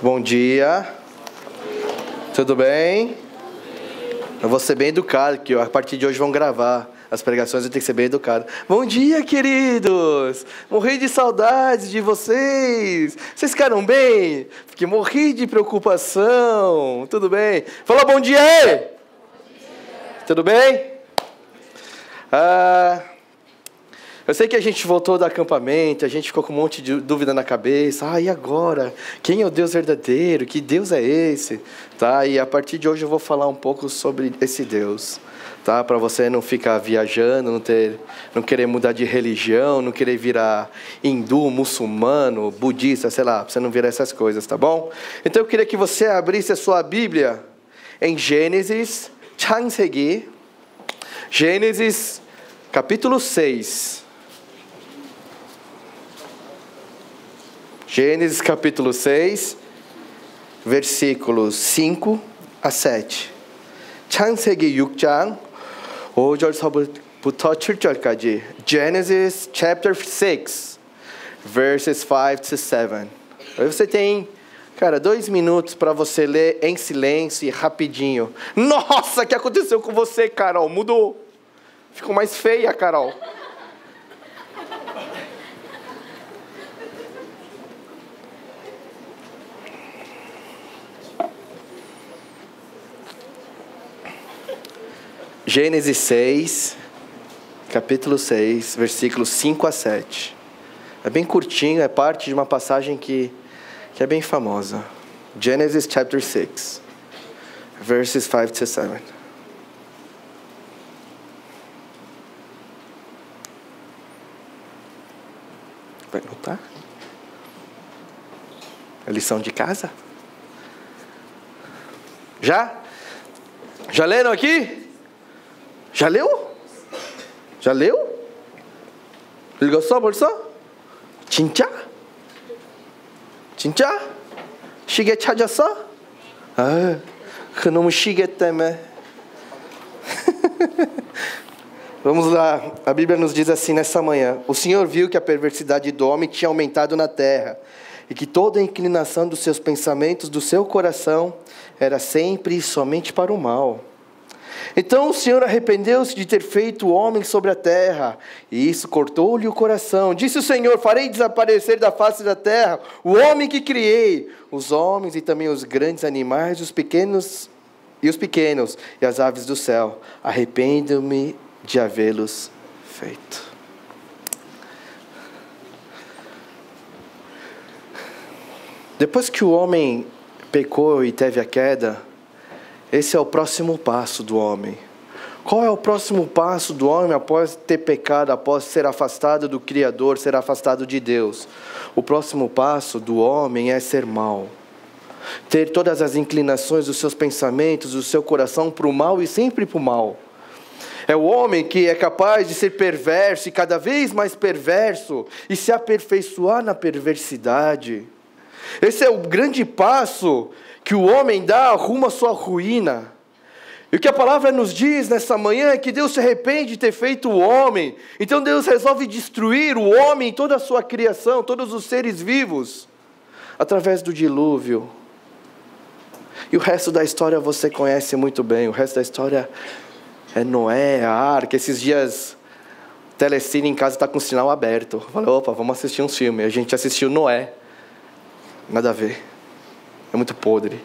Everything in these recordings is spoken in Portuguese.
Bom dia, tudo bem? Eu vou ser bem educado, que a partir de hoje vão gravar as pregações, eu tenho que ser bem educado. Bom dia, queridos! Morri de saudades de vocês! Vocês ficaram bem? Porque morri de preocupação, tudo bem? Fala bom dia aí! Bom dia. Tudo bem? Eu sei que a gente voltou do acampamento, a gente ficou com um monte de dúvida na cabeça. E agora? Quem é o Deus verdadeiro? Que Deus é esse? Tá? E a partir de hoje eu vou falar um pouco sobre esse Deus. Tá? Para você não ficar viajando, não querer mudar de religião, não querer virar hindu, muçulmano, budista, sei lá, para você não virar essas coisas, tá bom? Então eu queria que você abrisse a sua Bíblia em Gênesis, 창세기, Gênesis, capítulo 6. Gênesis capítulo 6, versículos 5 a 7. 창세기 6장 5절서부터 7절까지. Genesis chapter 6, verses 5 to 7. Aí você tem, 2 minutos para você ler em silêncio e rapidinho. Nossa, o que aconteceu com você, Carol? Mudou. Ficou mais feia, Carol. Gênesis 6, capítulo 6, versículos 5 a 7. É bem curtinho, é parte de uma passagem que é bem famosa. Genesis chapter 6, verses 5 to 7. Vai notar? A lição de casa? Já? Já leram aqui? Já leu? Já leu? 읽었어 벌써? 진짜? 진짜? 시계 찾았어? 그놈의 시계 때문에. Vamos lá, a Bíblia nos diz assim nessa manhã: o Senhor viu que a perversidade do homem tinha aumentado na terra, e que toda a inclinação dos seus pensamentos, do seu coração, era sempre e somente para o mal. Então o Senhor arrependeu-se de ter feito o homem sobre a terra, e isso cortou-lhe o coração. Disse o Senhor: farei desaparecer da face da terra o homem que criei, os homens e também os grandes animais, os pequenos e as aves do céu. Arrependo-me de havê-los feito. Depois que o homem pecou e teve a queda, esse é o próximo passo do homem. Qual é o próximo passo do homem após ter pecado, após ser afastado do Criador, ser afastado de Deus? O próximo passo do homem é ser mau. Ter todas as inclinações dos seus pensamentos, do seu coração para o mal e sempre para o mal. É o homem que é capaz de ser perverso e cada vez mais perverso e se aperfeiçoar na perversidade. Esse é o grande passo que o homem dá rumo à sua ruína. E o que a palavra nos diz nessa manhã é que Deus se arrepende de ter feito o homem. Então Deus resolve destruir o homem, toda a sua criação, todos os seres vivos, através do dilúvio. E o resto da história você conhece muito bem. O resto da história é Noé, a arca. Esses dias, o Telecine em casa está com o sinal aberto. Eu falei, opa, vamos assistir uns filmes. A gente assistiu Noé. Nada a ver. É muito podre.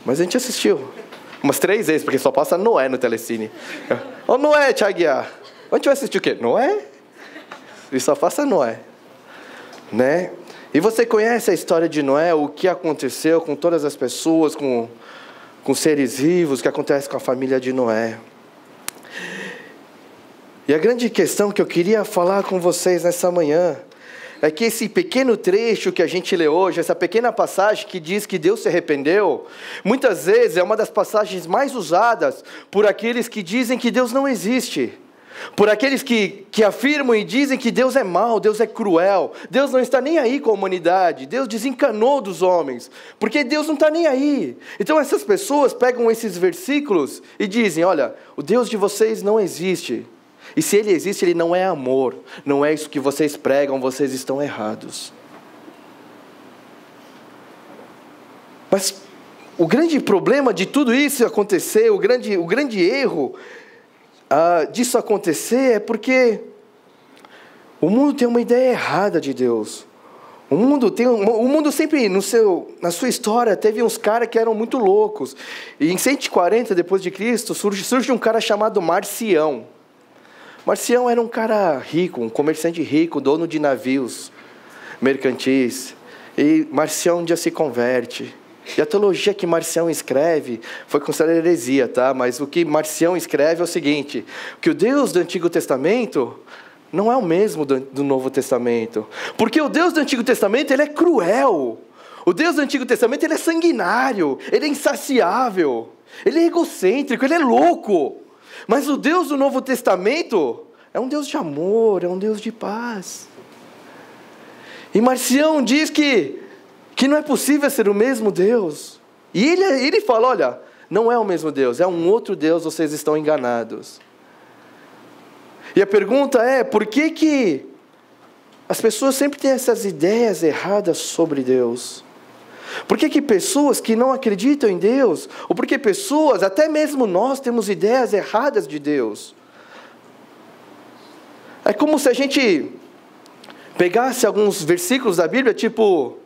Mas a gente assistiu umas 3 vezes, porque só passa Noé no Telecine. Ô Noé, Thiaguiá. A gente vai assistir o quê? Noé? E só passa Noé. Né? E você conhece a história de Noé, o que aconteceu com todas as pessoas, com seres vivos, o que acontece com a família de Noé. E a grande questão que eu queria falar com vocês nessa manhã é que esse pequeno trecho que a gente lê hoje, essa pequena passagem que diz que Deus se arrependeu, muitas vezes é uma das passagens mais usadas por aqueles que dizem que Deus não existe. Por aqueles que afirmam e dizem que Deus é mau, Deus é cruel, Deus não está nem aí com a humanidade, Deus desencanou dos homens, porque Deus não está nem aí. Então essas pessoas pegam esses versículos e dizem, olha, o Deus de vocês não existe. E se Ele existe, Ele não é amor. Não é isso que vocês pregam, vocês estão errados. Mas o grande problema de tudo isso acontecer, o grande erro disso acontecer é porque o mundo tem uma ideia errada de Deus. O mundo sempre, na sua história, teve uns caras que eram muito loucos. E em 140 depois de Cristo, surge um cara chamado Marcião. Marcião era um cara rico, um comerciante rico, dono de navios mercantis. E Marcião um dia se converte. E a teologia que Marcião escreve foi considerada heresia, tá? Mas o que Marcião escreve é o seguinte: que o Deus do Antigo Testamento não é o mesmo do Novo Testamento. Porque o Deus do Antigo Testamento, ele é cruel. O Deus do Antigo Testamento, ele é sanguinário, ele é insaciável, ele é egocêntrico, ele é louco. Mas o Deus do Novo Testamento é um Deus de amor, é um Deus de paz. E Marcião diz que não é possível ser o mesmo Deus. E ele fala, olha, não é o mesmo Deus, é um outro Deus, vocês estão enganados. E a pergunta é, por que as pessoas sempre têm essas ideias erradas sobre Deus? Por que pessoas que não acreditam em Deus, ou por que pessoas, até mesmo nós, temos ideias erradas de Deus? É como se a gente pegasse alguns versículos da Bíblia, tipo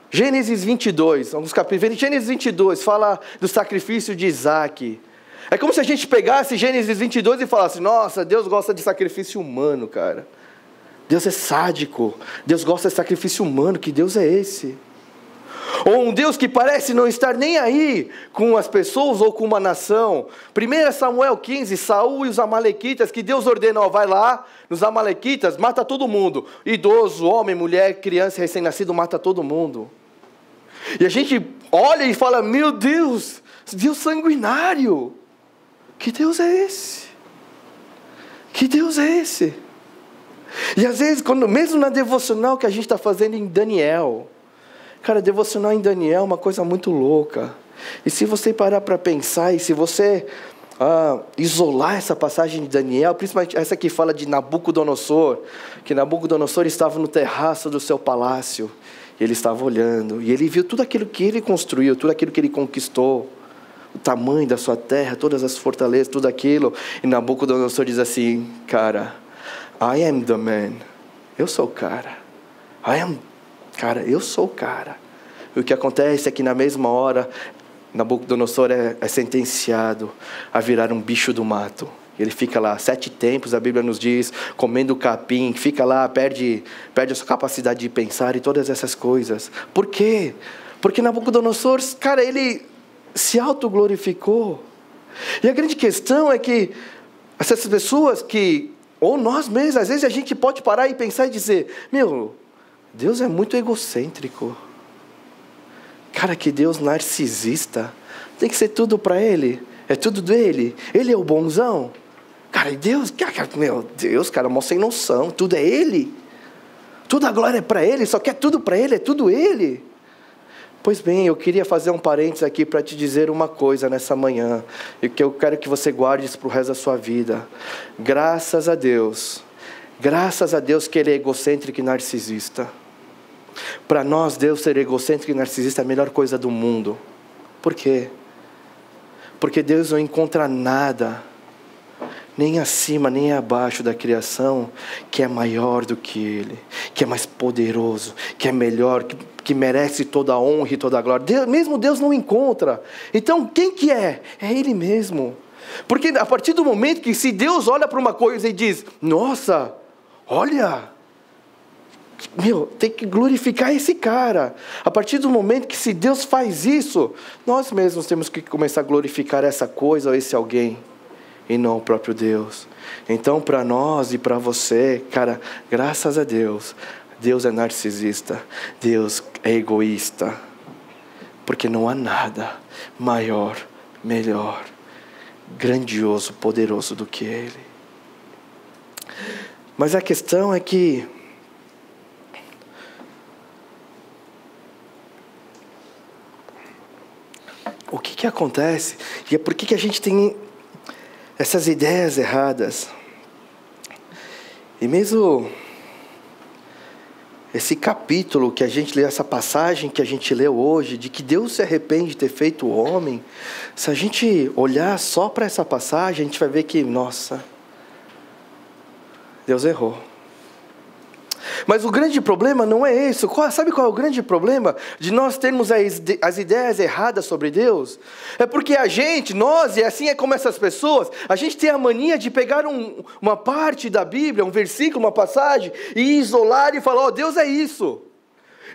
Gênesis 22, alguns capítulos. Gênesis 22 fala do sacrifício de Isaac. É como se a gente pegasse Gênesis 22 e falasse, nossa, Deus gosta de sacrifício humano, cara. Deus é sádico. Deus gosta de sacrifício humano. Que Deus é esse? Ou um Deus que parece não estar nem aí com as pessoas ou com uma nação. 1 Samuel 15, Saul e os amalequitas, que Deus ordenou, vai lá nos amalequitas, mata todo mundo. Idoso, homem, mulher, criança, recém-nascido, mata todo mundo. E a gente olha e fala, meu Deus, Deus sanguinário. Que Deus é esse? Que Deus é esse? E às vezes, mesmo na devocional que a gente está fazendo em Daniel, cara, devocional em Daniel é uma coisa muito louca. E se você parar para pensar, e se você isolar essa passagem de Daniel, principalmente essa que fala de Nabucodonosor, que Nabucodonosor estava no terraço do seu palácio, e ele estava olhando, e ele viu tudo aquilo que ele construiu, tudo aquilo que ele conquistou, o tamanho da sua terra, todas as fortalezas, tudo aquilo, e Nabucodonosor diz assim, cara, I am the man, eu sou o cara, eu sou o cara. E o que acontece é que na mesma hora, Nabucodonosor é sentenciado a virar um bicho do mato. Ele fica lá 7 tempos, a Bíblia nos diz, comendo capim, fica lá, perde a sua capacidade de pensar e todas essas coisas. Por quê? Porque Nabucodonosor, cara, ele se autoglorificou. E a grande questão é que essas pessoas que, ou nós mesmos, às vezes a gente pode parar e pensar e dizer, meu, Deus é muito egocêntrico. Cara, que Deus narcisista. Tem que ser tudo para Ele. É tudo dele. Ele é o bonzão. Cara, Deus, meu Deus, cara, mó sem noção. Tudo é Ele. Toda a glória é para Ele. Só quer tudo para Ele, é tudo Ele. Pois bem, eu queria fazer um parênteses aqui para te dizer uma coisa nessa manhã. E que eu quero que você guarde isso para o resto da sua vida. Graças a Deus que Ele é egocêntrico e narcisista. Para nós, Deus ser egocêntrico e narcisista é a melhor coisa do mundo. Por quê? Porque Deus não encontra nada, nem acima, nem abaixo da criação, que é maior do que Ele, que é mais poderoso, que é melhor, que merece toda a honra e toda a glória. Mesmo Deus não encontra. Então, quem que é? É Ele mesmo. Porque a partir do momento que se Deus olha para uma coisa e diz, nossa, olha, meu, tem que glorificar esse cara. A partir do momento que se Deus faz isso, nós mesmos temos que começar a glorificar essa coisa ou esse alguém, e não o próprio Deus. Então, para nós e para você, cara, graças a Deus, Deus é narcisista, Deus é egoísta, porque não há nada maior, melhor, grandioso, poderoso do que Ele. Mas a questão é que o que acontece? E é por que a gente tem essas ideias erradas? E mesmo esse capítulo que a gente lê, essa passagem que a gente leu hoje, de que Deus se arrepende de ter feito o homem, se a gente olhar só para essa passagem, a gente vai ver que, nossa, Deus errou. Mas o grande problema não é isso. Sabe qual é o grande problema de nós termos as ideias erradas sobre Deus? É porque nós, e assim é como essas pessoas, a gente tem a mania de pegar uma parte da Bíblia, um versículo, uma passagem, e isolar e falar, Deus é isso.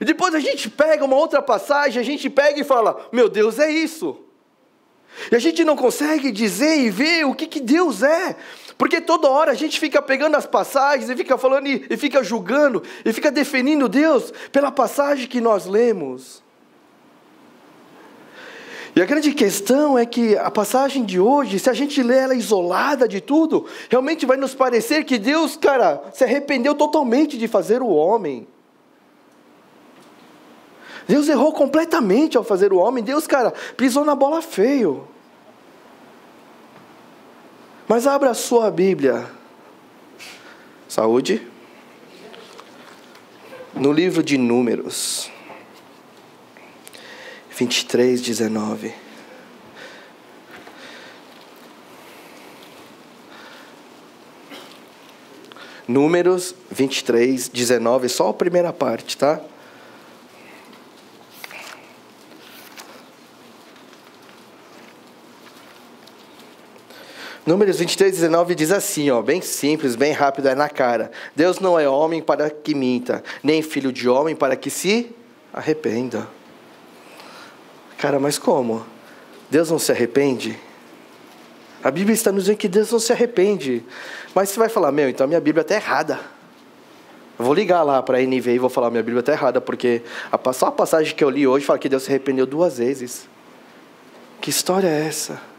E depois a gente pega uma outra passagem, a gente pega e fala, meu Deus é isso. E a gente não consegue dizer e ver o que Deus é. Porque toda hora a gente fica pegando as passagens e fica falando e fica julgando e fica definindo Deus pela passagem que nós lemos. E a grande questão é que a passagem de hoje, se a gente lê ela isolada de tudo, realmente vai nos parecer que Deus, se arrependeu totalmente de fazer o homem. Deus errou completamente ao fazer o homem. Deus, pisou na bola feio. Mas abra a sua Bíblia. Saúde. No livro de Números. 23:19. Números 23:19, só a primeira parte, tá? Números 23:19 diz assim, bem simples, bem rápido, é na cara. Deus não é homem para que minta, nem filho de homem para que se arrependa. Mas como? Deus não se arrepende? A Bíblia está nos dizendo que Deus não se arrepende. Mas você vai falar, então minha Bíblia está errada. Eu vou ligar lá para a NVI e vou falar, minha Bíblia está errada, porque só a passagem que eu li hoje fala que Deus se arrependeu 2 vezes. Que história é essa?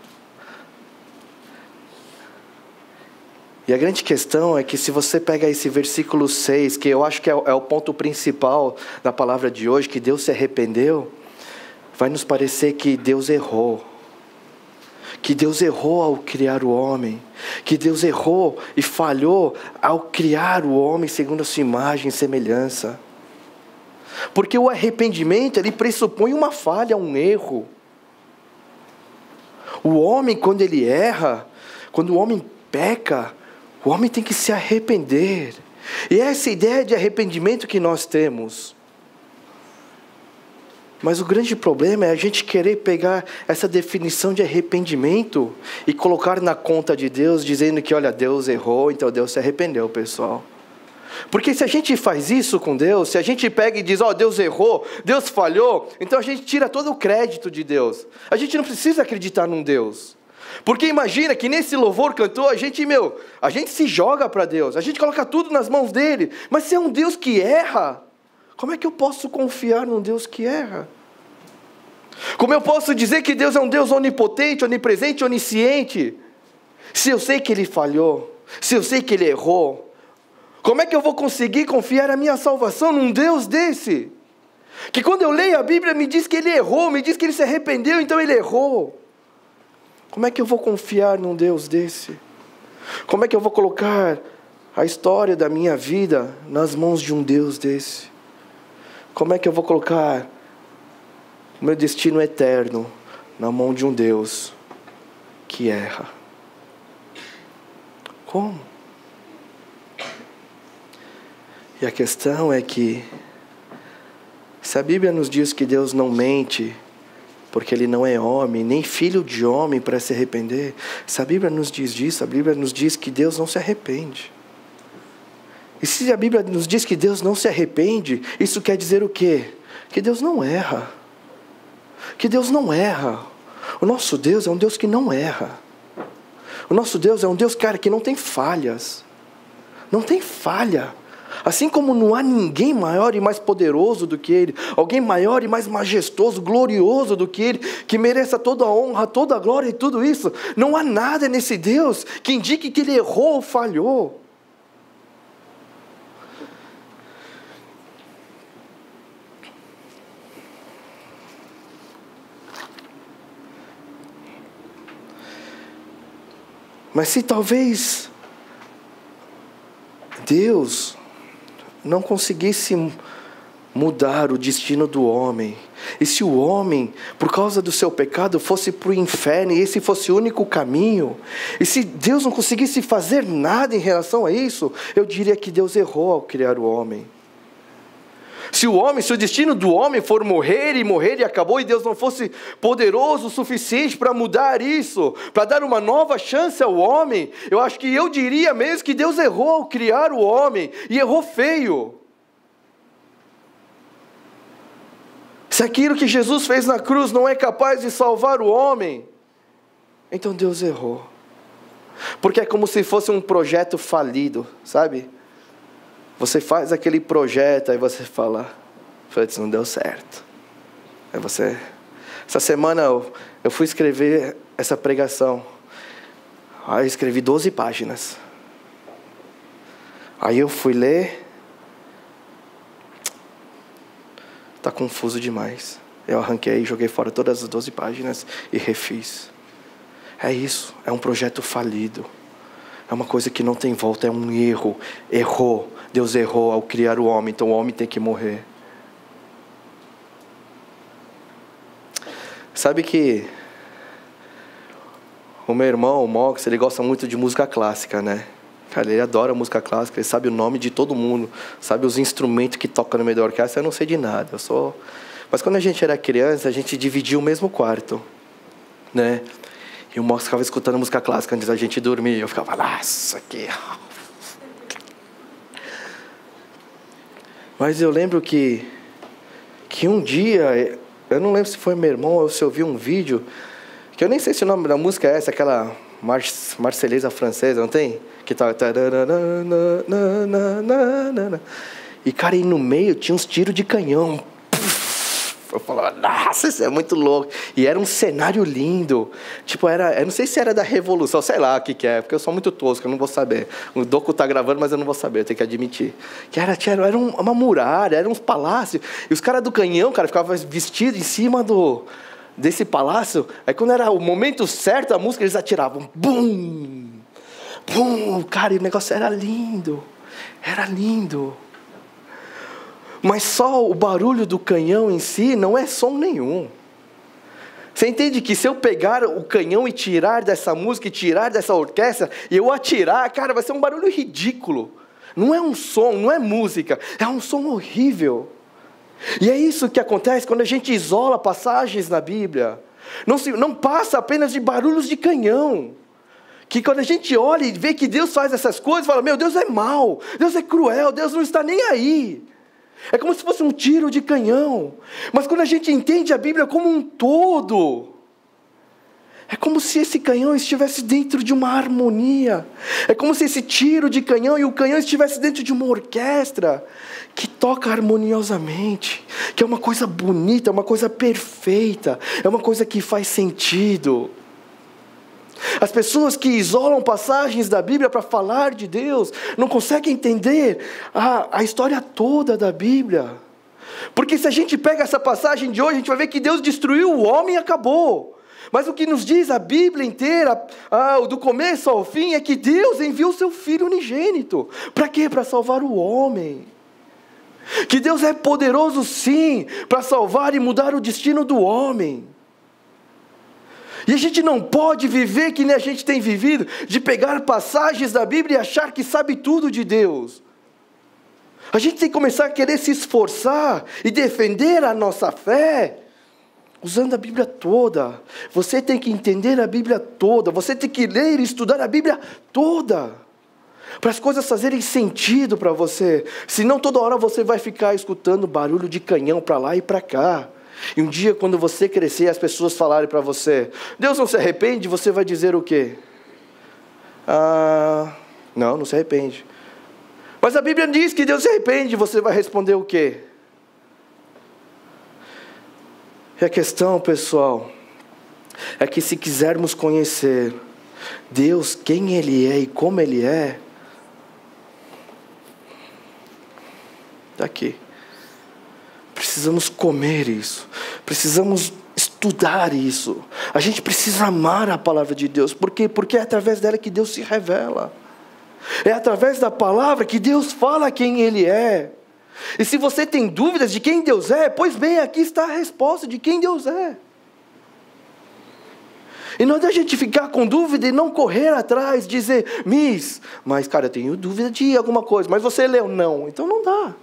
E a grande questão é que se você pega esse versículo 6, que eu acho que é o ponto principal da palavra de hoje, que Deus se arrependeu, vai nos parecer que Deus errou. Que Deus errou ao criar o homem. Que Deus errou e falhou ao criar o homem segundo a sua imagem e semelhança. Porque o arrependimento, ele pressupõe uma falha, um erro. O homem, quando ele erra, quando o homem peca, o homem tem que se arrepender. E é essa ideia de arrependimento que nós temos. Mas o grande problema é a gente querer pegar essa definição de arrependimento e colocar na conta de Deus, dizendo que, Deus errou, então Deus se arrependeu, pessoal. Porque se a gente faz isso com Deus, se a gente pega e diz, Deus errou, Deus falhou, então a gente tira todo o crédito de Deus. A gente não precisa acreditar num Deus. Porque imagina que nesse louvor cantou, a gente se joga para Deus, a gente coloca tudo nas mãos dele. Mas se é um Deus que erra, como é que eu posso confiar num Deus que erra? Como eu posso dizer que Deus é um Deus onipotente, onipresente, onisciente, se eu sei que Ele falhou, se eu sei que Ele errou? Como é que eu vou conseguir confiar a minha salvação num Deus desse? Que quando eu leio a Bíblia me diz que Ele errou, me diz que Ele se arrependeu, então Ele errou. Como é que eu vou confiar num Deus desse? Como é que eu vou colocar a história da minha vida nas mãos de um Deus desse? Como é que eu vou colocar o meu destino eterno na mão de um Deus que erra? Como? E a questão é que, se a Bíblia nos diz que Deus não mente, porque Ele não é homem, nem filho de homem para se arrepender, se a Bíblia nos diz disso, a Bíblia nos diz que Deus não se arrepende. E se a Bíblia nos diz que Deus não se arrepende, isso quer dizer o quê? Que Deus não erra. Que Deus não erra. O nosso Deus é um Deus que não erra. O nosso Deus é um Deus, que não tem falhas. Não tem falha. Assim como não há ninguém maior e mais poderoso do que Ele, alguém maior e mais majestoso, glorioso do que Ele, que mereça toda a honra, toda a glória e tudo isso, não há nada nesse Deus que indique que Ele errou ou falhou. Mas se talvez Deus não conseguisse mudar o destino do homem, e se o homem, por causa do seu pecado, fosse para o inferno, e esse fosse o único caminho, e se Deus não conseguisse fazer nada em relação a isso, eu diria que Deus errou ao criar o homem. Se o destino do homem for morrer e acabou, e Deus não fosse poderoso o suficiente para mudar isso, para dar uma nova chance ao homem, eu diria mesmo que Deus errou ao criar o homem, e errou feio. Se aquilo que Jesus fez na cruz não é capaz de salvar o homem, então Deus errou. Porque é como se fosse um projeto falido, sabe? Você faz aquele projeto, aí você fala, "Putz, não deu certo." Aí essa semana eu fui escrever essa pregação. Aí eu escrevi 12 páginas. Aí eu fui ler. Está confuso demais. Eu arranquei e joguei fora todas as 12 páginas e refiz. É isso, é um projeto falido. É uma coisa que não tem volta, é um erro. Errou, Deus errou ao criar o homem, então o homem tem que morrer. Sabe que o meu irmão, o Mox, ele gosta muito de música clássica, né? Cara, ele adora música clássica, ele sabe o nome de todo mundo, sabe os instrumentos que tocam no meio da orquestra. Eu não sei de nada, Mas quando a gente era criança, a gente dividia o mesmo quarto, né? E o Mox ficava escutando música clássica antes da gente dormir. Eu ficava, nossa, que... Mas eu lembro que um dia, eu não lembro se foi meu irmão ou se eu vi um vídeo, que eu nem sei se o nome da música é essa, aquela Marselhesa francesa, não tem? Que tá... E, cara, aí no meio tinha uns tiros de canhão. Eu falava, nossa, isso é muito louco. E era um cenário lindo. Tipo, eu não sei se era da Revolução, sei lá o que é, porque eu sou muito tosco, eu não vou saber. O Doco tá gravando, mas eu não vou saber, eu tenho que admitir. Que era uma muralha, eram uns palácios. E os caras do canhão, cara, ficavam vestidos em cima desse palácio. Aí quando era o momento certo, a música, eles atiravam. Bum! Bum! Cara, e o negócio era lindo. Era lindo. Mas só o barulho do canhão em si não é som nenhum. Você entende que se eu pegar o canhão e tirar dessa música, e tirar dessa orquestra, e eu atirar, cara, vai ser um barulho ridículo. Não é um som, não é música, é um som horrível. E é isso que acontece quando a gente isola passagens na Bíblia. Não passa apenas de barulhos de canhão. Que quando a gente olha e vê que Deus faz essas coisas, fala, meu, Deus é mau, Deus é cruel, Deus não está nem aí. É como se fosse um tiro de canhão. Mas quando a gente entende a Bíblia como um todo, é como se esse canhão estivesse dentro de uma harmonia. É como se esse tiro de canhão e o canhão estivesse dentro de uma orquestra que toca harmoniosamente, que é uma coisa bonita, é uma coisa perfeita, é uma coisa que faz sentido. As pessoas que isolam passagens da Bíblia para falar de Deus não conseguem entender a história toda da Bíblia. Porque se a gente pega essa passagem de hoje, a gente vai ver que Deus destruiu o homem e acabou. Mas o que nos diz a Bíblia inteira, do começo ao fim, é que Deus enviou o seu Filho unigênito. Para quê? Para salvar o homem. Que Deus é poderoso sim, para salvar e mudar o destino do homem. E a gente não pode viver que nem a gente tem vivido, de pegar passagens da Bíblia e achar que sabe tudo de Deus. A gente tem que começar a querer se esforçar e defender a nossa fé, usando a Bíblia toda. Você tem que entender a Bíblia toda, você tem que ler e estudar a Bíblia toda, para as coisas fazerem sentido para você. Senão toda hora você vai ficar escutando barulho de canhão para lá e para cá. E um dia, quando você crescer, as pessoas falarem para você, Deus não se arrepende, você vai dizer o quê? Não se arrepende. Mas a Bíblia diz que Deus se arrepende, você vai responder o quê? E a questão, pessoal, é que se quisermos conhecer Deus, quem Ele é e como Ele é, está aqui. Precisamos comer isso, precisamos estudar isso, a gente precisa amar a palavra de Deus. Por quê? Porque é através dela que Deus se revela. É através da palavra que Deus fala quem Ele é. E se você tem dúvidas de quem Deus é, pois bem, aqui está a resposta de quem Deus é. E não é da gente ficar com dúvida e não correr atrás, dizer, mas cara, eu tenho dúvida de alguma coisa, mas você leu? Não, então não dá.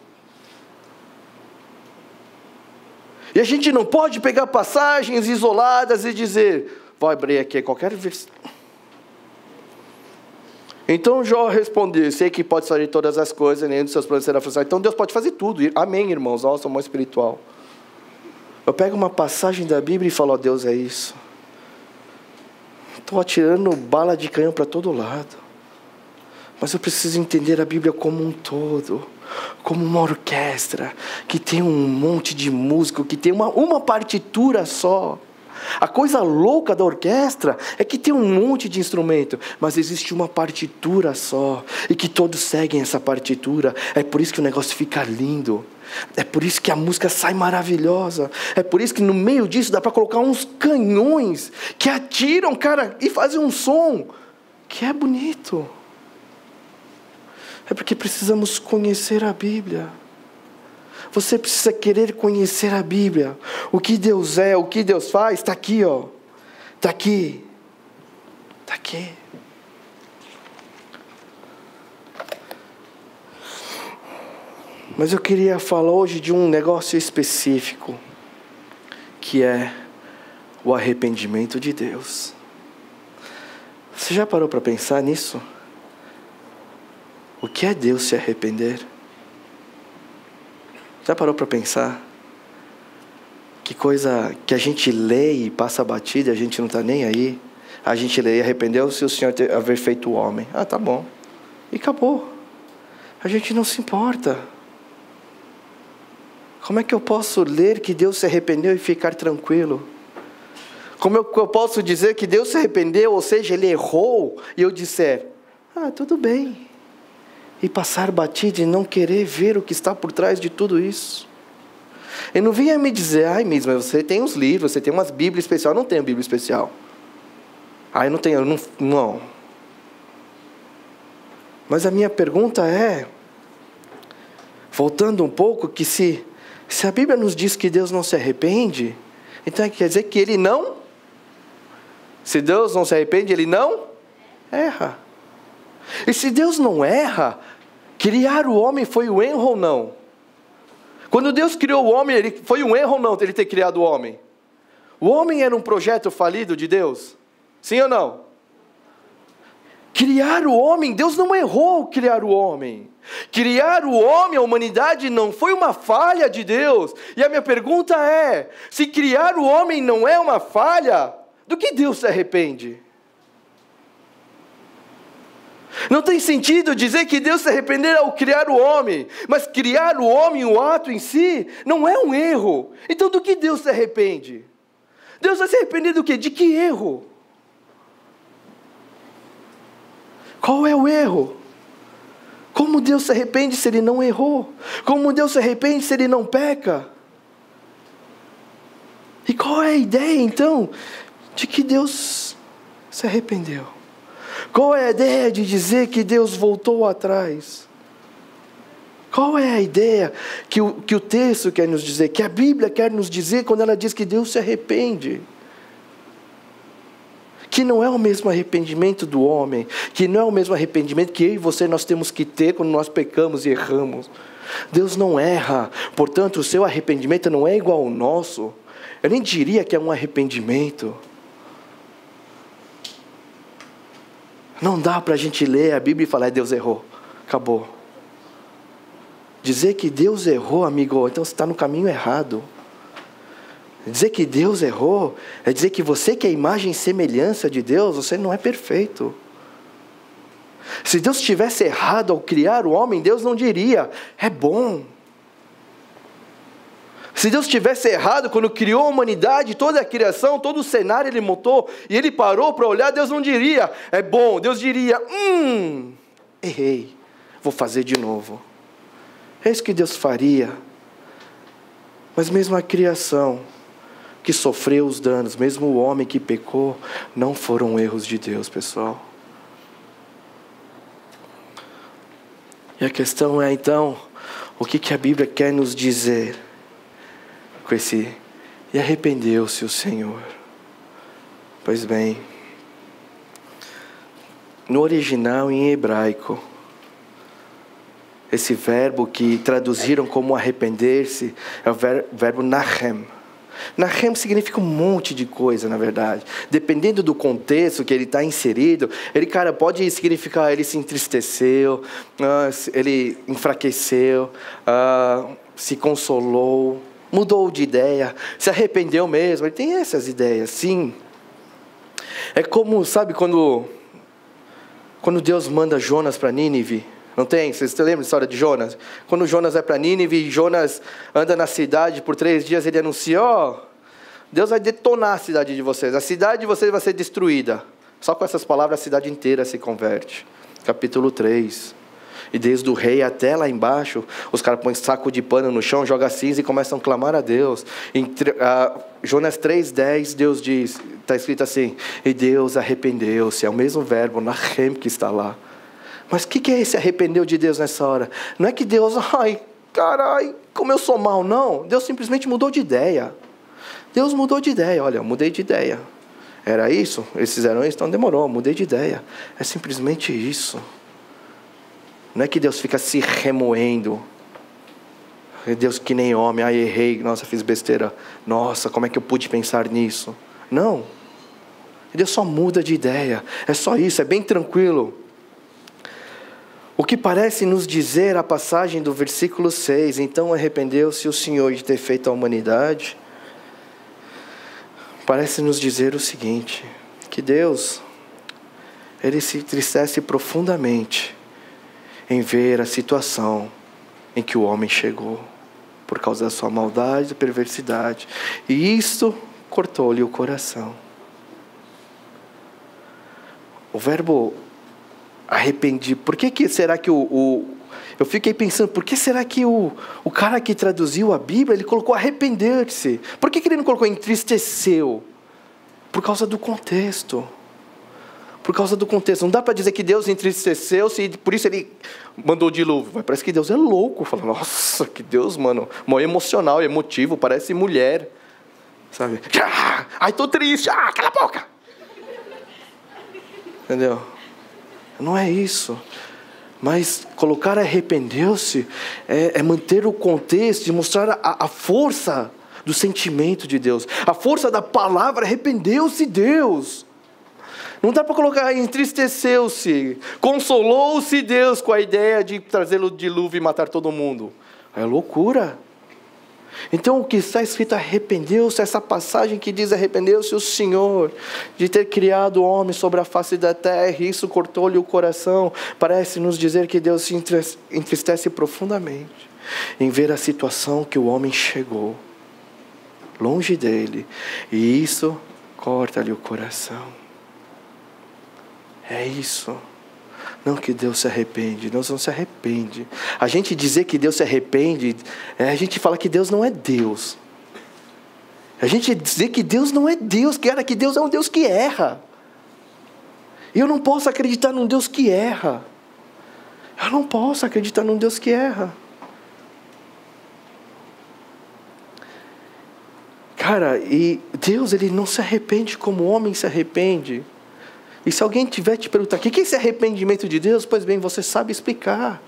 E a gente não pode pegar passagens isoladas e dizer, vou abrir aqui qualquer versículo. Então Jó respondeu, sei que pode fazer todas as coisas, nenhum dos seus planos será frustrado. Então Deus pode fazer tudo. Amém, irmãos, nossa, amor espiritual. Eu pego uma passagem da Bíblia e falo, Deus, é isso. Estou atirando bala de canhão para todo lado. Mas eu preciso entender a Bíblia como um todo. Como uma orquestra, que tem um monte de músico, que tem uma partitura só. A coisa louca da orquestra é que tem um monte de instrumento, mas existe uma partitura só, e que todos seguem essa partitura. É por isso que o negócio fica lindo. É por isso que a música sai maravilhosa. É por isso que no meio disso dá para colocar uns canhões que atiram, cara, e fazem um som que é bonito. É porque precisamos conhecer a Bíblia. Você precisa querer conhecer a Bíblia. O que Deus é, o que Deus faz, está aqui, ó. Está aqui. Está aqui. Mas eu queria falar hoje de um negócio específico, que é o arrependimento de Deus. Você já parou para pensar nisso? O que é Deus se arrepender? Já parou para pensar? Que coisa que a gente lê e passa batida e a gente não está nem aí. A gente lê e arrependeu-se o Senhor haver feito o homem. Ah, tá bom. E acabou. A gente não se importa. Como é que eu posso ler que Deus se arrependeu e ficar tranquilo? Como eu posso dizer que Deus se arrependeu, ou seja, Ele errou, e eu disser, tudo bem. E passar batido e não querer ver o que está por trás de tudo isso. E não venha me dizer, mas você tem uns livros, você tem umas Bíblias especiais. Eu não tenho Bíblia especial. Eu não tenho, não. Mas a minha pergunta é, voltando um pouco, que se a Bíblia nos diz que Deus não se arrepende, então quer dizer que Ele não? Se Deus não se arrepende, Ele não erra. E se Deus não erra, criar o homem foi um erro ou não? Quando Deus criou o homem, foi um erro ou não ele ter criado o homem? O homem era um projeto falido de Deus? Sim ou não? Criar o homem, Deus não errou ao criar o homem. Criar o homem, a humanidade, não foi uma falha de Deus. E a minha pergunta é, se criar o homem não é uma falha, do que Deus se arrepende? Não tem sentido dizer que Deus se arrependeu ao criar o homem, mas criar o homem, o ato em si, não é um erro. Então do que Deus se arrepende? Deus vai se arrepender do quê? De que erro? Qual é o erro? Como Deus se arrepende se Ele não errou? Como Deus se arrepende se Ele não peca? E qual é a ideia então de que Deus se arrependeu? Qual é a ideia de dizer que Deus voltou atrás? Qual é a ideia que o texto quer nos dizer, que a Bíblia quer nos dizer quando ela diz que Deus se arrepende? Que não é o mesmo arrependimento do homem, que não é o mesmo arrependimento que eu e você nós temos que ter quando nós pecamos e erramos. Deus não erra, portanto o seu arrependimento não é igual ao nosso. Eu nem diria que é um arrependimento. Não dá para a gente ler a Bíblia e falar, Deus errou, acabou. Dizer que Deus errou, amigo, então você está no caminho errado. Dizer que Deus errou, é dizer que você que é a imagem e semelhança de Deus, você não é perfeito. Se Deus tivesse errado ao criar o homem, Deus não diria, é bom. Se Deus tivesse errado quando criou a humanidade, toda a criação, todo o cenário Ele montou, e Ele parou para olhar, Deus não diria, é bom. Deus diria, errei, vou fazer de novo. É isso que Deus faria. Mas mesmo a criação que sofreu os danos, mesmo o homem que pecou, não foram erros de Deus, pessoal. E a questão é então, o que a Bíblia quer nos dizer com esse... E arrependeu-se o Senhor. Pois bem, no original em hebraico, esse verbo que traduziram como arrepender-se é o verbo nahem. Nahem significa um monte de coisa, na verdade. Dependendo do contexto que ele está inserido, ele, cara, pode significar ele se entristeceu, ele enfraqueceu, se consolou, mudou de ideia, se arrependeu mesmo. Ele tem essas ideias, sim. É como, sabe, quando Deus manda Jonas para Nínive. Não tem? Vocês lembram da história de Jonas? Quando Jonas vai para Nínive, Jonas anda na cidade por 3 dias, ele anuncia, Deus vai detonar a cidade de vocês. A cidade de vocês vai ser destruída. Só com essas palavras a cidade inteira se converte. Capítulo 3. E desde o rei até lá embaixo, os caras põem saco de pano no chão, jogam cinza e começam a clamar a Deus. Em Jonas 3:10, Deus diz, está escrito assim, e Deus arrependeu-se. É o mesmo verbo, nahem, que está lá. Mas o que é esse arrependeu de Deus nessa hora? Não é que Deus, como eu sou mal, não. Deus simplesmente mudou de ideia. Deus mudou de ideia. Olha, eu mudei de ideia. Era isso? Eles fizeram isso? Então demorou, mudei de ideia. É simplesmente isso. Não é que Deus fica se remoendo. É Deus que nem homem, errei, nossa, fiz besteira. Nossa, como é que eu pude pensar nisso? Não. Deus só muda de ideia. É só isso, é bem tranquilo. O que parece nos dizer a passagem do versículo 6, então arrependeu-se o Senhor de ter feito a humanidade, parece nos dizer o seguinte, que Deus, Ele se entristece profundamente em ver a situação em que o homem chegou, por causa da sua maldade e perversidade, e isto cortou-lhe o coração. O verbo arrependi. Por que será que eu fiquei pensando, por que será que o cara que traduziu a Bíblia, ele colocou arrepender-se? Por que ele não colocou entristeceu? Por causa do contexto. Por causa do contexto. Não dá para dizer que Deus entristeceu-se e por isso ele mandou o dilúvio. Mas parece que Deus é louco. Fala, nossa, que Deus, mano. Mó emocional, emotivo, parece mulher. Sabe? Ai, tô triste. Cala a boca. Entendeu? Não é isso. Mas colocar arrependeu-se é manter o contexto e mostrar a força do sentimento de Deus. A força da palavra, arrependeu-se Deus. Não dá para colocar entristeceu-se. Consolou-se Deus com a ideia de trazê-lo o dilúvio e matar todo mundo. É loucura. Então o que está escrito arrependeu-se, essa passagem que diz arrependeu-se o Senhor de ter criado o homem sobre a face da terra, e isso cortou-lhe o coração, parece nos dizer que Deus se entristece profundamente em ver a situação que o homem chegou, longe dele, e isso corta-lhe o coração. É isso. Não que Deus se arrepende, Deus não se arrepende. A gente dizer que Deus se arrepende, a gente fala que Deus não é Deus. A gente dizer que Deus não é Deus, que Deus é um Deus que erra. E eu não posso acreditar num Deus que erra. Eu não posso acreditar num Deus que erra. Cara, e Deus, Ele não se arrepende como o homem se arrepende. E se alguém tiver te perguntar, o que é esse arrependimento de Deus? Pois bem, você sabe explicar.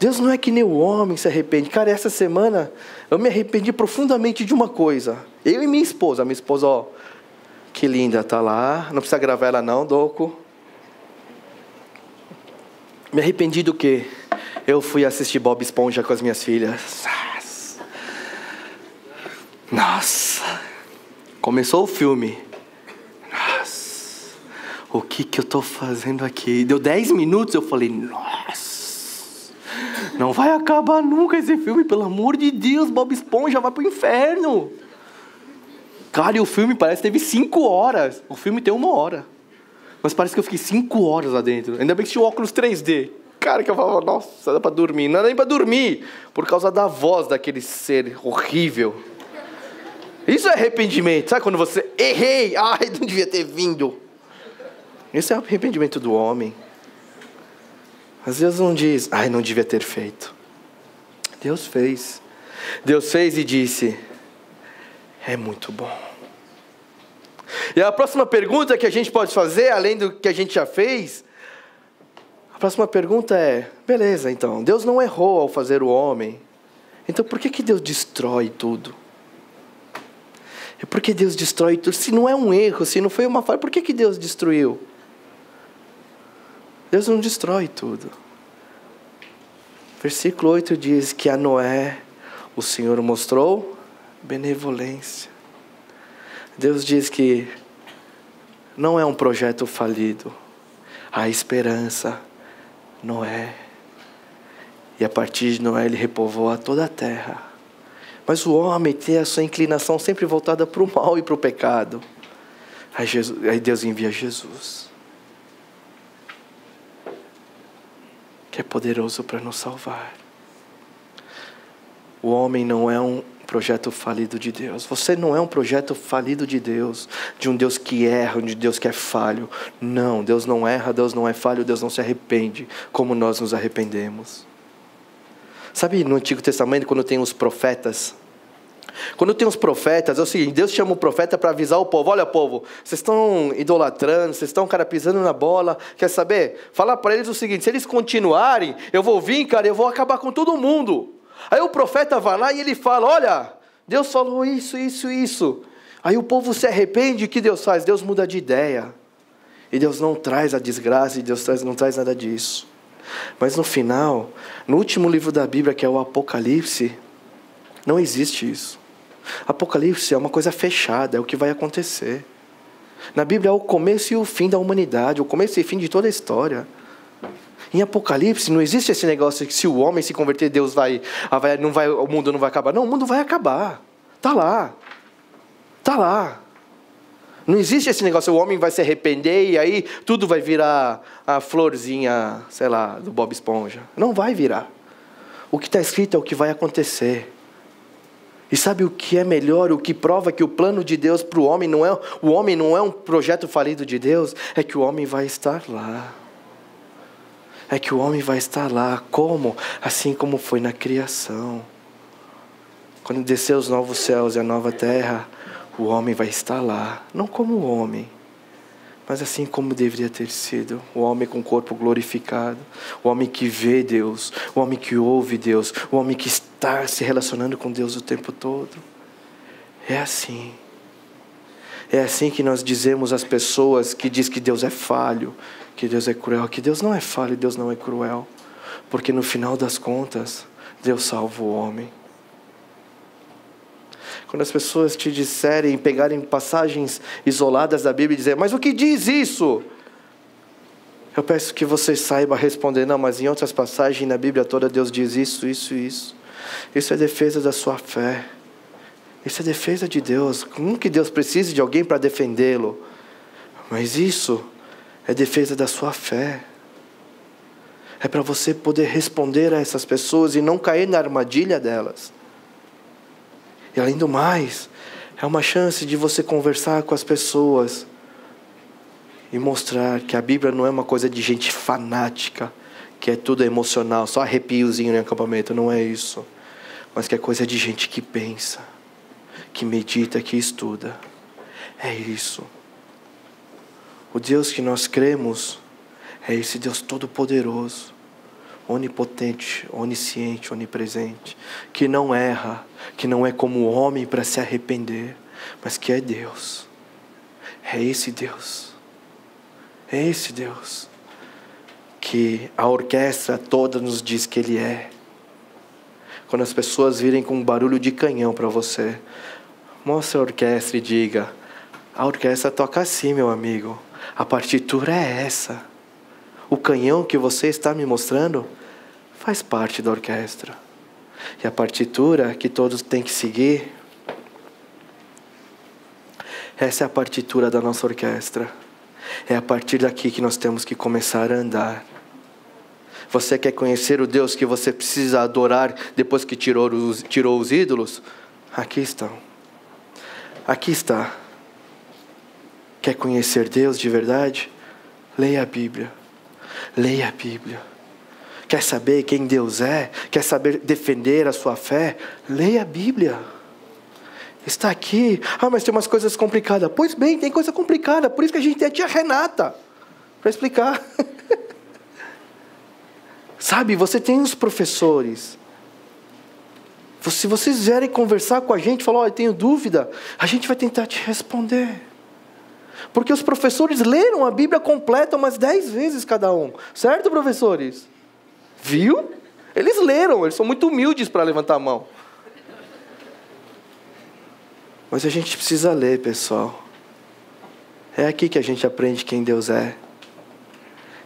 Deus não é que nem o homem se arrepende. Cara, essa semana eu me arrependi profundamente de uma coisa. Eu e minha esposa, que linda, tá lá. Não precisa gravar ela não, Doco. Me arrependi do quê? Eu fui assistir Bob Esponja com as minhas filhas. Nossa. Começou o filme. O que eu estou fazendo aqui? Deu 10 minutos, eu falei, nossa, não vai acabar nunca esse filme, pelo amor de Deus, Bob Esponja vai pro inferno. Cara, e o filme parece que teve 5 horas. O filme tem 1 hora. Mas parece que eu fiquei 5 horas lá dentro. Ainda bem que tinha óculos 3D. Cara, que eu falava, nossa, dá para dormir. Não dá nem para dormir, por causa da voz daquele ser horrível. Isso é arrependimento. Sabe quando você, errei, não devia ter vindo. Esse é o arrependimento do homem. Mas Deus não diz, ai, não devia ter feito. Deus fez. Deus fez e disse, é muito bom. E a próxima pergunta que a gente pode fazer, além do que a gente já fez, a próxima pergunta é, beleza, então, Deus não errou ao fazer o homem. Então por que Deus destrói tudo? E por que Deus destrói tudo? Se não é um erro, se não foi uma falha, por que Deus destruiu? Deus não destrói tudo. Versículo 8 diz que a Noé o Senhor mostrou benevolência. Deus diz que não é um projeto falido. Há esperança. Noé. E a partir de Noé ele repovoa toda a terra. Mas o homem tem a sua inclinação sempre voltada para o mal e para o pecado. Aí Deus envia Jesus, que é poderoso para nos salvar. O homem não é um projeto falido de Deus. Você não é um projeto falido de Deus, de um Deus que erra, de um Deus que é falho. Não, Deus não erra, Deus não é falho, Deus não se arrepende, como nós nos arrependemos. Sabe no Antigo Testamento, quando tem os profetas? Quando tem os profetas, é o seguinte, Deus chama o profeta para avisar o povo. Olha, povo, vocês estão idolatrando, vocês estão, cara, pisando na bola. Quer saber? Fala para eles o seguinte, se eles continuarem, eu vou vir, cara, eu vou acabar com todo mundo. Aí o profeta vai lá e ele fala, olha, Deus falou isso, isso, isso. Aí o povo se arrepende, o que Deus faz? Deus muda de ideia. E Deus não traz a desgraça, e Deus não traz nada disso. Mas no final, no último livro da Bíblia, que é o Apocalipse, não existe isso. Apocalipse é uma coisa fechada, é o que vai acontecer. Na Bíblia é o começo e o fim da humanidade, o começo e o fim de toda a história. Em Apocalipse não existe esse negócio que se o homem se converter, Deus o mundo não vai acabar. Não, o mundo vai acabar. Está lá. Está lá. Não existe esse negócio, o homem vai se arrepender e aí tudo vai virar a florzinha, sei lá, do Bob Esponja. Não vai virar. O que está escrito é o que vai acontecer. E sabe o que é melhor, o que prova que o plano de Deus para o homem não é um projeto falido de Deus, é que o homem vai estar lá. É que o homem vai estar lá, como? Assim como foi na criação. Quando descer os novos céus e a nova terra, o homem vai estar lá, não como o homem, mas assim como deveria ter sido, o homem com o corpo glorificado, o homem que vê Deus, o homem que ouve Deus, o homem que está se relacionando com Deus o tempo todo. É assim que nós dizemos às pessoas que diz que Deus é falho, que Deus é cruel, que Deus não é falho, Deus não é cruel, porque no final das contas, Deus salva o homem. Quando as pessoas te disserem, pegarem passagens isoladas da Bíblia e dizer, mas o que diz isso? Eu peço que você saiba responder, não, mas em outras passagens na Bíblia toda Deus diz isso, isso e isso. Isso é defesa da sua fé. Isso é defesa de Deus. Não que Deus precise de alguém para defendê-lo, mas isso é defesa da sua fé. É para você poder responder a essas pessoas e não cair na armadilha delas. E além do mais, é uma chance de você conversar com as pessoas e mostrar que a Bíblia não é uma coisa de gente fanática, que é tudo emocional, só arrepiozinho no acampamento, não é isso. Mas que é coisa de gente que pensa, que medita, que estuda. É isso. O Deus que nós cremos é esse Deus todo-poderoso, onipotente, onisciente, onipresente, que não erra, que não é como o homem para se arrepender, mas que é Deus. É esse Deus. É esse Deus que a orquestra toda nos diz que Ele é. Quando as pessoas virem com um barulho de canhão para você, mostre a orquestra e diga, a orquestra toca assim, meu amigo, a partitura é essa. O canhão que você está me mostrando faz parte da orquestra. E a partitura que todos têm que seguir, essa é a partitura da nossa orquestra. É a partir daqui que nós temos que começar a andar. Você quer conhecer o Deus que você precisa adorar depois que tirou os ídolos? Aqui estão. Aqui está. Quer conhecer Deus de verdade? Leia a Bíblia. Leia a Bíblia. Quer saber quem Deus é? Quer saber defender a sua fé? Leia a Bíblia. Está aqui. Mas tem umas coisas complicadas. Pois bem, tem coisa complicada. Por isso que a gente tem a tia Renata para explicar. Sabe, você tem os professores. Se vocês vierem conversar com a gente, falar, eu tenho dúvida, a gente vai tentar te responder. Porque os professores leram a Bíblia completa umas 10 vezes cada um. Certo, professores? Viu? Eles leram, eles são muito humildes para levantar a mão. Mas a gente precisa ler, pessoal. É aqui que a gente aprende quem Deus é.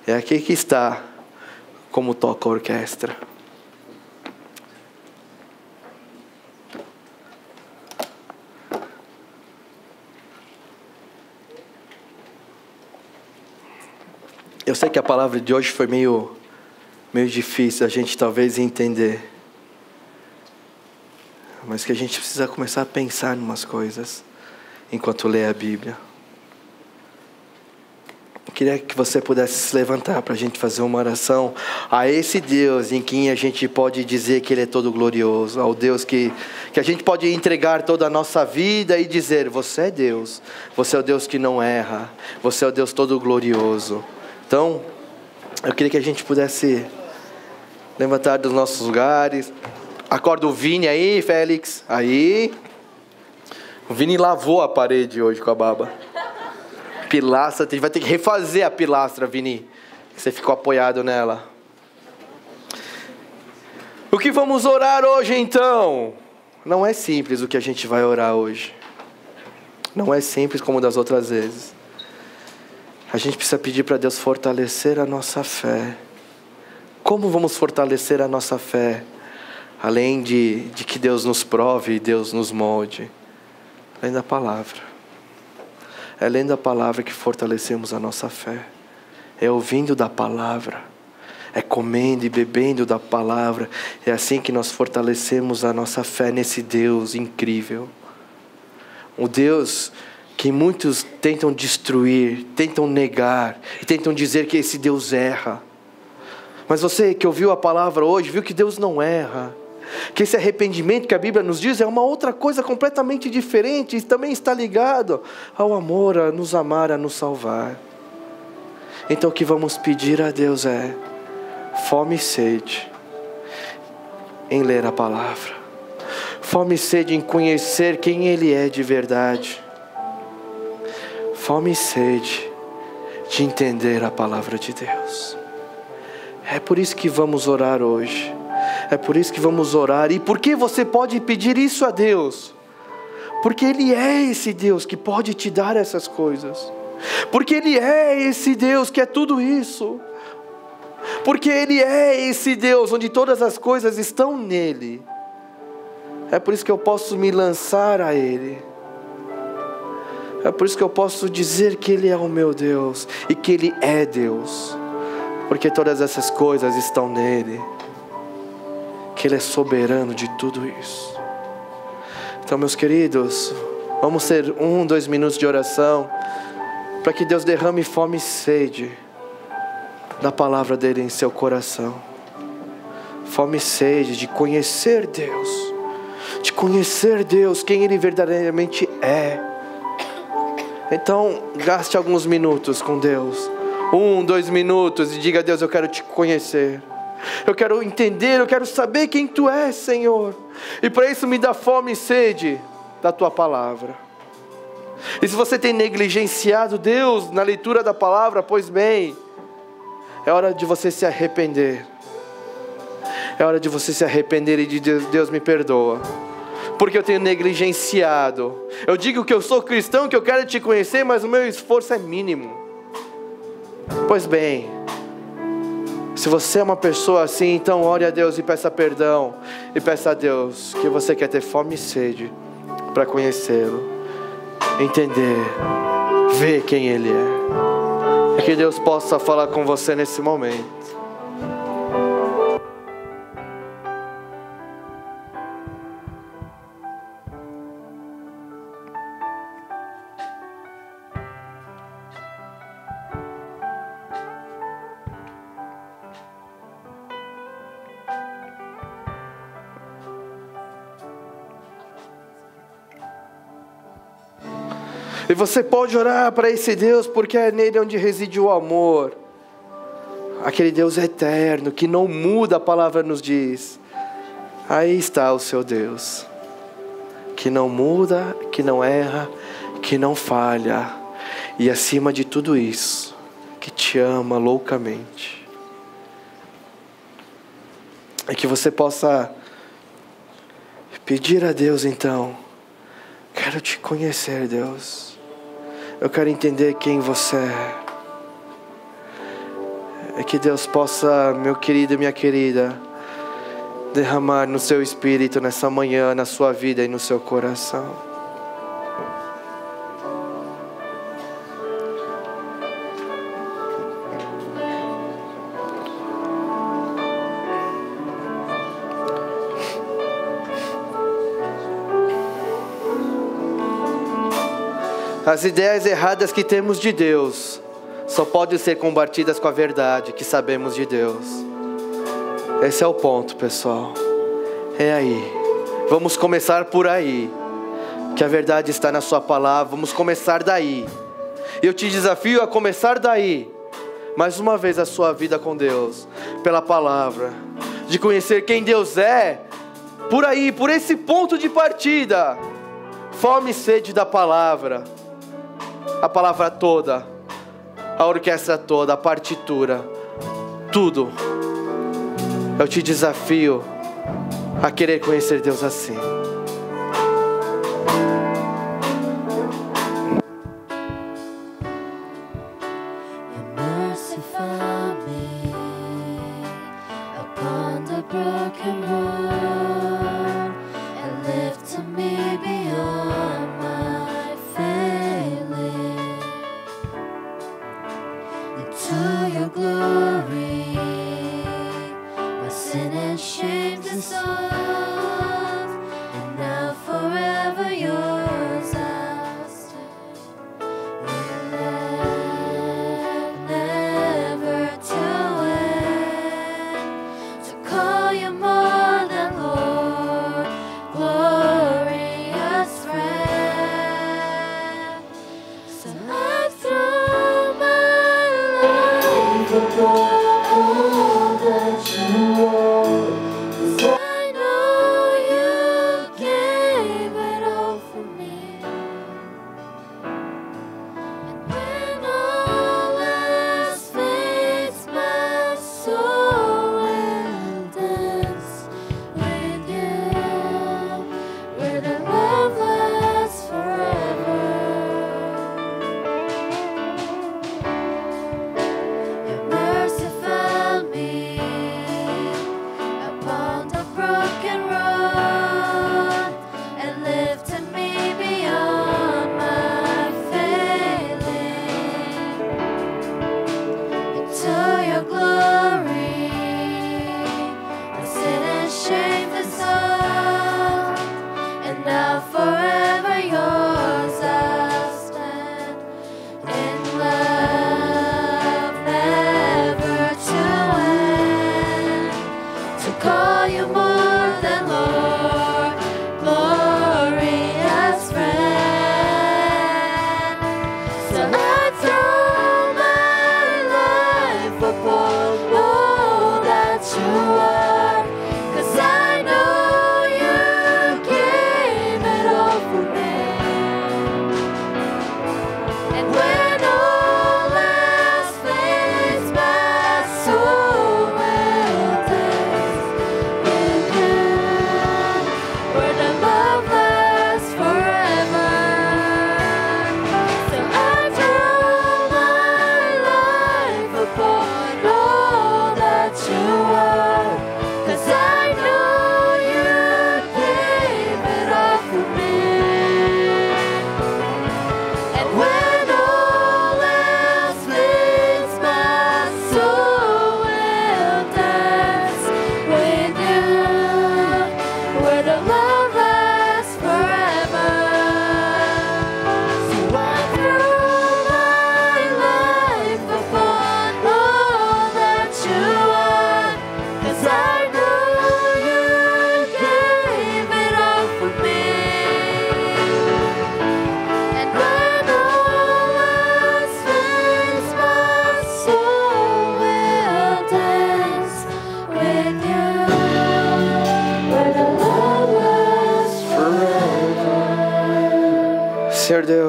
É aqui que está como toca a orquestra. Eu sei que a palavra de hoje foi meio difícil a gente talvez entender. Mas que a gente precisa começar a pensar em umas coisas enquanto lê a Bíblia. Eu queria que você pudesse se levantar para a gente fazer uma oração a esse Deus em quem a gente pode dizer que Ele é todo glorioso, ao Deus que a gente pode entregar toda a nossa vida e dizer, você é Deus, você é o Deus que não erra, você é o Deus todo glorioso. Então, eu queria que a gente pudesse levantar dos nossos lugares. Acorda o Vini aí, Félix. Aí. O Vini lavou a parede hoje com a baba. Pilastra, vai ter que refazer a pilastra, Vini. Você ficou apoiado nela. O que vamos orar hoje, então? Não é simples o que a gente vai orar hoje. Não é simples como das outras vezes. A gente precisa pedir para Deus fortalecer a nossa fé. Como vamos fortalecer a nossa fé? Além de que Deus nos prove e Deus nos molde. Além da palavra. É além da palavra que fortalecemos a nossa fé. É ouvindo da palavra. É comendo e bebendo da palavra. É assim que nós fortalecemos a nossa fé nesse Deus incrível. O Deus que muitos tentam destruir, tentam negar, e tentam dizer que esse Deus erra. Mas você que ouviu a palavra hoje, viu que Deus não erra. Que esse arrependimento que a Bíblia nos diz é uma outra coisa completamente diferente, e também está ligado ao amor, a nos amar, a nos salvar. Então o que vamos pedir a Deus é fome e sede em ler a palavra. Fome e sede em conhecer quem Ele é de verdade. Fome e sede de entender a palavra de Deus. É por isso que vamos orar hoje. É por isso que vamos orar. E por que você pode pedir isso a Deus? Porque Ele é esse Deus que pode te dar essas coisas. Porque Ele é esse Deus que é tudo isso. Porque Ele é esse Deus onde todas as coisas estão nele. É por isso que eu posso me lançar a Ele. É por isso que eu posso dizer que Ele é o meu Deus e que Ele é Deus. Porque todas essas coisas estão nele. Que Ele é soberano de tudo isso. Então, meus queridos, vamos ter 2 minutos de oração para que Deus derrame fome e sede da palavra dele em seu coração. Fome e sede de conhecer Deus. De conhecer Deus, quem Ele verdadeiramente é. Então, gaste alguns minutos com Deus. 2 minutos e diga a Deus, eu quero te conhecer. Eu quero entender, eu quero saber quem Tu és, Senhor. E para isso me dá fome e sede da Tua palavra. E se você tem negligenciado Deus na leitura da palavra, pois bem, é hora de você se arrepender. É hora de você se arrepender e de Deus me perdoa. Porque eu tenho negligenciado. Eu digo que eu sou cristão, que eu quero te conhecer, mas o meu esforço é mínimo. Pois bem, se você é uma pessoa assim, então ore a Deus e peça perdão. E peça a Deus que você quer ter fome e sede para conhecê-lo, entender, ver quem Ele é. E que Deus possa falar com você nesse momento. E você pode orar para esse Deus, porque é nele onde reside o amor. Aquele Deus eterno, que não muda, a palavra nos diz. Aí está o seu Deus, que não muda, que não erra, que não falha. E acima de tudo isso, que te ama loucamente. É que você possa pedir a Deus então: quero te conhecer, Deus. Eu quero entender quem você é. É que Deus possa, meu querido e minha querida, derramar no seu espírito nessa manhã, na sua vida e no seu coração. As ideias erradas que temos de Deus só podem ser combatidas com a verdade que sabemos de Deus. Esse é o ponto, pessoal. É aí. Vamos começar por aí. Que a verdade está na sua palavra. Vamos começar daí. Eu te desafio a começar daí. Mais uma vez a sua vida com Deus. Pela palavra. De conhecer quem Deus é. Por aí, por esse ponto de partida. Fome e sede da palavra. A palavra toda, a orquestra toda, a partitura, tudo. Eu te desafio a querer conhecer Deus assim.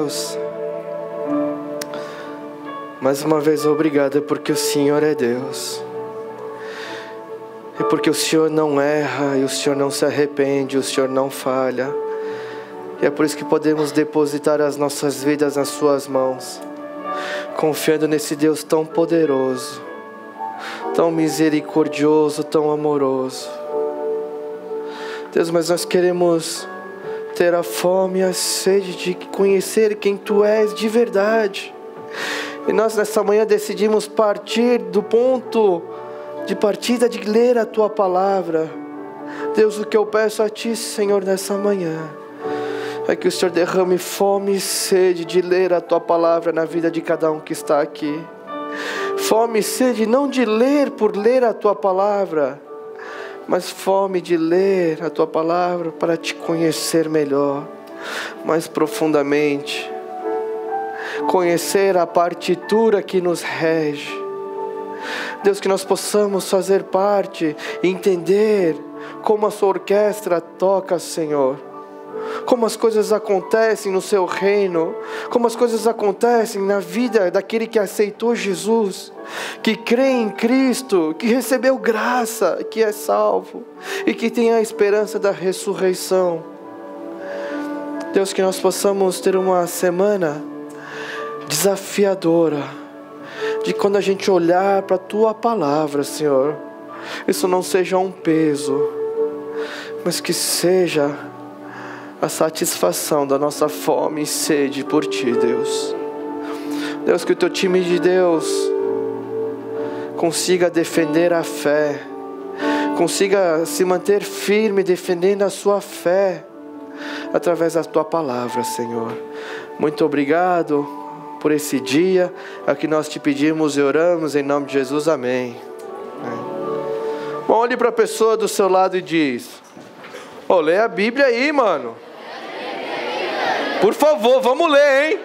Deus, mais uma vez obrigado, porque o Senhor é Deus. E porque o Senhor não erra, e o Senhor não se arrepende, o Senhor não falha. E é por isso que podemos depositar as nossas vidas nas suas mãos, confiando nesse Deus tão poderoso, tão misericordioso, tão amoroso. Deus, mas nós queremos ter a fome e a sede de conhecer quem Tu és de verdade. E nós nessa manhã decidimos partir do ponto de partida de ler a Tua palavra. Deus, o que eu peço a Ti, Senhor, nessa manhã, é que o Senhor derrame fome e sede de ler a Tua palavra na vida de cada um que está aqui. Fome e sede não de ler por ler a Tua palavra, mas fome de ler a Tua palavra para Te conhecer melhor, mais profundamente. Conhecer a partitura que nos rege. Deus, que nós possamos fazer parte e entender como a Sua orquestra toca, Senhor. Como as coisas acontecem no Seu reino, como as coisas acontecem na vida daquele que aceitou Jesus, que crê em Cristo, que recebeu graça, que é salvo e que tem a esperança da ressurreição. Deus, que nós possamos ter uma semana desafiadora, de quando a gente olhar para a Tua palavra, Senhor, isso não seja um peso, mas que seja a satisfação da nossa fome e sede por Ti, Deus. Deus, que o Teu time de Deus consiga defender a fé, consiga se manter firme defendendo a sua fé, através da Tua palavra, Senhor. Muito obrigado por esse dia, é o que nós Te pedimos e oramos em nome de Jesus, amém. Bom, olhe para a pessoa do seu lado e diz: lê a Bíblia aí, mano. Por favor, vamos ler, hein?